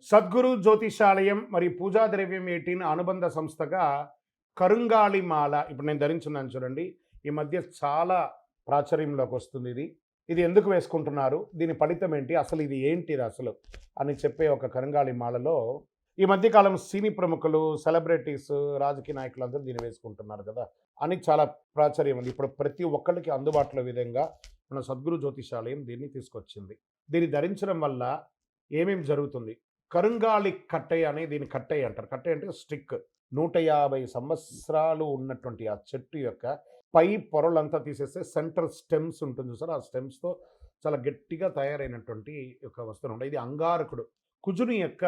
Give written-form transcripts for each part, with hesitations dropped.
సద్గురు జ్యోతిషాలయం మరియు పూజా ద్రవ్యం 18 అనుబంధ సంస్థగా కరుంగాళి మాల ఇప్పుడు నేను ధరించున్నాను చూడండి. ఈ మధ్య చాలా ప్రాచుర్యంలోకి వస్తుంది ఇది. ఇది ఎందుకు వేసుకుంటున్నారు? దీని ఫలితం ఏంటి? అసలు ఇది ఏంటిది అసలు? అని చెప్పే ఒక కరుంగాళి మాలలో ఈ మధ్య కాలం సినీ ప్రముఖులు, సెలబ్రిటీస్, రాజకీయ నాయకులందరూ దీన్ని వేసుకుంటున్నారు కదా! అని చాలా ప్రాచుర్యం ఉంది. ఇప్పుడు ప్రతి ఒక్కళ్ళకి అందుబాటులో విధంగా మన సద్గురు జ్యోతిషాలయం దీన్ని తీసుకొచ్చింది. దీన్ని ధరించడం వల్ల ఏమేమి జరుగుతుంది? కరుంగాళి కట్టె అని దీన్ని కట్టె అంటారు. కట్టె అంటే స్టిక్. 150 సంవత్సరాలు ఉన్నటువంటి ఆ చెట్టు యొక్క పై పొరలంతా తీసేస్తే సెంటర్ స్టెమ్స్ ఉంటుంది చూసారా? ఆ స్టెమ్స్‌తో చాలా గట్టిగా తయారైనటువంటి ఒక వస్తువు. ఇది అంగారకుడు. కుజుని యొక్క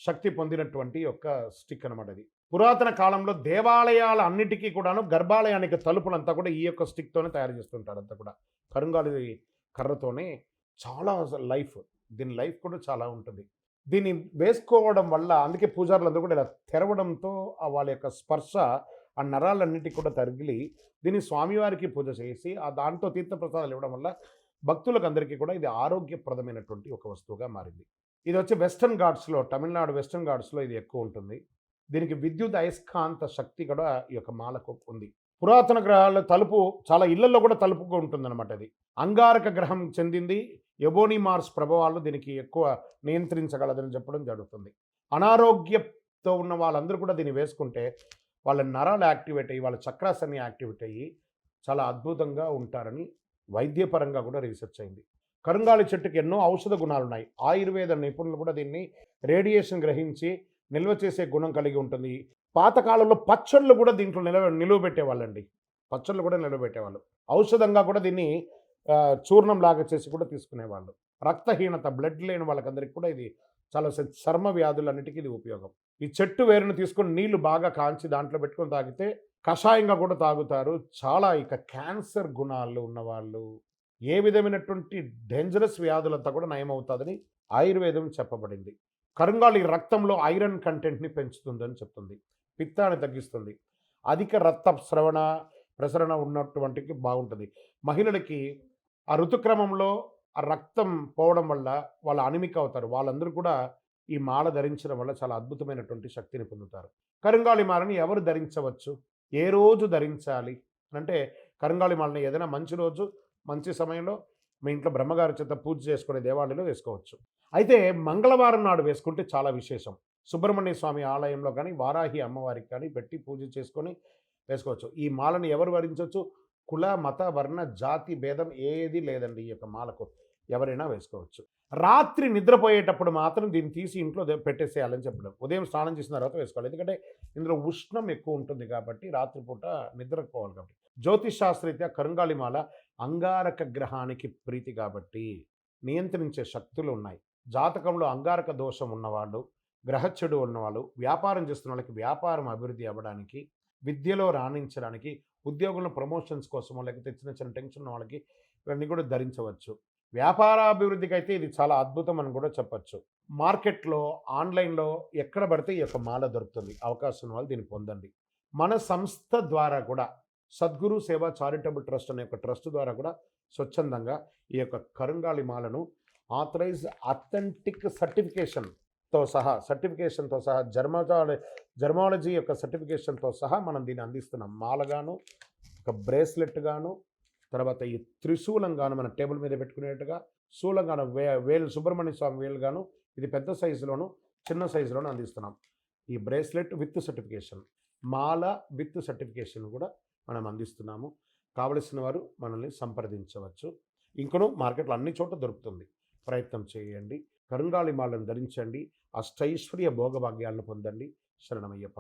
శక్తి పొందినటువంటి ఒక స్టిక్ అనమాట ఇది. పురాతన కాలంలో దేవాలయాల అన్నిటికీ కూడాను గర్భాలయానికి తలుపులంతా కూడా ఈ యొక్క స్టిక్‌తోనే తయారు చేస్తుంటారు అంతా కూడా. కరుంగాలి కర్రతోనే చాలా లైఫ్. దీని లైఫ్ కూడా చాలా ఉంటుంది. దీన్ని వేసుకోవడం వల్ల అందుకే పూజారులందరూ కూడా ఇలా తెరవడంతో వాళ్ళ యొక్క స్పర్శ ఆ నరాలన్నిటికి కూడా తగిలి దీన్ని స్వామివారికి పూజ చేసి ఆ దాంతో తీర్థప్రసాదాలు ఇవ్వడం వల్ల భక్తులకు అందరికీ కూడా ఇది ఆరోగ్యప్రదమైనటువంటి ఒక వస్తువుగా మారింది. ఇది వచ్చి వెస్టర్న్ ఘాట్స్‌లో తమిళనాడు వెస్టర్న్ ఘాట్స్‌లో ఇది ఎక్కువ ఉంటుంది. దీనికి విద్యుత్ అయస్కాంత శక్తి కూడా ఈ యొక్క మాలకు ఉంది. పురాతన గ్రహాల తలుపు చాలా ఇళ్లల్లో కూడా తలుపుగా ఉంటుందన్నమాట ఇది. అంగారక గ్రహం చెందింది. ఎబోనీ మార్స్ ప్రభావాలు దీనికి ఎక్కువ నియంత్రించగలదని చెప్పడం జరుగుతుంది. అనారోగ్యంతో ఉన్న వాళ్ళందరూ కూడా దీన్ని వేసుకుంటే వాళ్ళ నరాలు యాక్టివేట్ అయ్యి, వాళ్ళ చక్రాస్ అన్నీ యాక్టివేట్ అయ్యి చాలా అద్భుతంగా ఉంటారని వైద్యపరంగా కూడా రీసెర్చ్ అయింది. కరుంగాలి చెట్టుకి ఎన్నో ఔషధ గుణాలున్నాయి. ఆయుర్వేద నిపుణులు కూడా దీన్ని రేడియేషన్ గ్రహించి నిల్వ చేసే గుణం కలిగి ఉంటుంది. పాతకాలంలో పచ్చళ్ళు కూడా దీంట్లో నిలువబెట్టేవాళ్ళండి. పచ్చళ్ళు కూడా నిలవబెట్టేవాళ్ళు. ఔషధంగా కూడా దీన్ని చూర్ణంలాగా చేసి కూడా తీసుకునేవాళ్ళు. రక్తహీనత, బ్లడ్ లేని వాళ్ళకందరికి కూడా ఇది చాలా చర్మ వ్యాధులన్నిటికీ ఇది ఉపయోగం. ఈ చెట్టు వేరుని తీసుకొని నీళ్లు బాగా కాంచి దాంట్లో పెట్టుకొని తాగితే కషాయంగా కూడా తాగుతారు. చాలా ఇక క్యాన్సర్ గుణాలు ఉన్నవాళ్ళు, ఏ విధమైనటువంటి డేంజరస్ వ్యాధులంతా కూడా నయమవుతుందని ఆయుర్వేదం చెప్పబడింది. కరుంగాళి రక్తంలో ఐరన్ కంటెంట్‌ని పెంచుతుందని చెప్తుంది. పిత్తాన్ని తగ్గిస్తుంది. అధిక రక్త ప్రసరణ ఉన్నటువంటికి బాగుంటుంది. మహిళలకి ఆ ఋతుక్రమంలో ఆ రక్తం పోవడం వల్ల వాళ్ళు అనిమిక్ అవుతారు. వాళ్ళందరూ కూడా ఈ మాల ధరించడం వల్ల చాలా అద్భుతమైనటువంటి శక్తిని పొందుతారు. కరుంగాళి మాలని ఎవరు ధరించవచ్చు? ఏ రోజు ధరించాలి? అంటే కరుంగాళి మాలని ఏదైనా మంచి రోజు, మంచి సమయంలో మీ ఇంట్లో బ్రహ్మగారి చేత పూజ చేసుకునే దేవాలయంలో వేసుకోవచ్చు. అయితే మంగళవారం నాడు వేసుకుంటే చాలా విశేషం. సుబ్రహ్మణ్య స్వామి ఆలయంలో కానీ, వారాహి అమ్మవారికి కానీ పెట్టి పూజ చేసుకొని వేసుకోవచ్చు. ఈ మాలను ఎవరు ధరించొచ్చు? కుల, మత, వర్ణ, జాతి భేదం ఏది లేదండి. ఈ యొక్క మాలకు ఎవరైనా వేసుకోవచ్చు. రాత్రి నిద్రపోయేటప్పుడు మాత్రం దీన్ని తీసి ఇంట్లో పెట్టేసేయాలని చెప్పడం. ఉదయం స్నానం చేసిన తర్వాత వేసుకోవాలి. ఎందుకంటే ఇందులో ఉష్ణం ఎక్కువ ఉంటుంది కాబట్టి రాత్రిపూట నిద్రపోవాలి కాబట్టి. జ్యోతిష్ శాస్త్రరీత్యా కరుంగాళి మాల అంగారక గ్రహానికి ప్రీతి కాబట్టి నియంత్రించే శక్తులు ఉన్నాయి. జాతకంలో అంగారక దోషం ఉన్నవాళ్ళు, గ్రహచెడు ఉన్నవాళ్ళు, వ్యాపారం చేస్తున్న వాళ్ళకి వ్యాపారం అభివృద్ధి అవ్వడానికి, విద్యలో రాణించడానికి, ఉద్యోగంలో ప్రమోషన్స్ కోసమో లేకపోతే చిన్న చిన్న టెన్షన్ ఉన్న వాళ్ళకి ఇవన్నీ కూడా ధరించవచ్చు. వ్యాపారాభివృద్ధికి అయితే ఇది చాలా అద్భుతం అని కూడా చెప్పొచ్చు. మార్కెట్‌లో, ఆన్‌లైన్‌లో ఎక్కడ పడితే ఈ యొక్క మాల దొరుకుతుంది. అవకాశం ఉన్న వాళ్ళు దీన్ని పొందండి. మన సంస్థ ద్వారా కూడా సద్గురు సేవ చారిటబుల్ ట్రస్ట్ అనే ఒక ట్రస్ట్ ద్వారా కూడా స్వచ్ఛందంగా ఈ యొక్క కరుంగాళి మాలను ఆథరైజ్డ్ అథెంటిక్ సర్టిఫికేషన్‌తో సహా జర్మాలజీ యొక్క సర్టిఫికేషన్‌తో సహా మనం దీన్ని అందిస్తున్నాం. మాలగాను, ఒక బ్రేస్లెట్ గాను, తర్వాత ఈ త్రిశూలం గాను మన టేబుల్ మీద పెట్టుకునేట్టుగా, శూలం గాను వేలు సుబ్రహ్మణ్య స్వామి వేలు గాను, ఇది పెద్ద సైజులోను, చిన్న సైజులోను అందిస్తున్నాం. ఈ bracelet with certification, Mala with certification కూడా మనం అందిస్తున్నాము. కావలసిన వారు మనల్ని సంప్రదించవచ్చు. ఇంకను మార్కెట్‌లో అన్ని చోట్ల దొరుకుతుంది. ప్రయత్నం చేయండి. కరుంగాళి మాలను ధరించండి. అష్టైశ్వర్య భోగభాగ్యాలను పొందండి. శరణమయ్యప్ప.